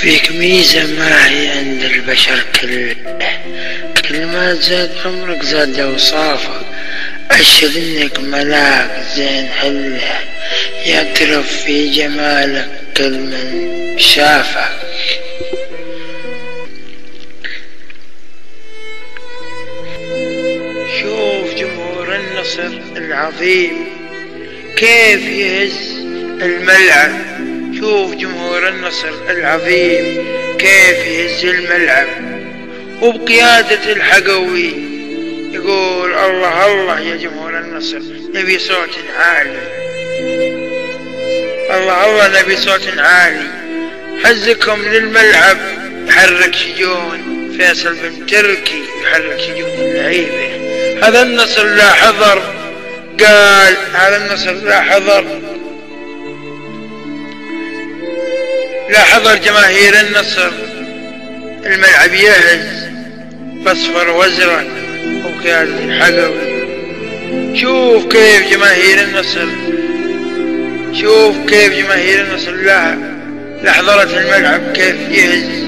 فيك ميزة ما هي عند البشر كله، كل ما زاد عمرك زاد أوصافك. أشهد إنك ملاك زين حله، يعترف في جمالك كل من شافك. شوف جمهور النصر العظيم كيف يهز الملعب، شوف جمهور النصر العظيم كيف يهز الملعب، وبقيادة الحقوي يقول الله الله. يا جمهور النصر نبي صوت عالي، الله الله نبي صوت عالي. حزكم للملعب يحرك شجون فيصل بن تركي، يحرك شجون اللعيبة. هذا النصر لا حضر، قال هذا النصر لا حضر، لا حضر جماهير النصر. الملعب يهز باصفر وازرق وبقيادة الحقوي. شوف كيف جماهير النصر، شوف كيف جماهير النصر لا حضرت الملعب كيف يهز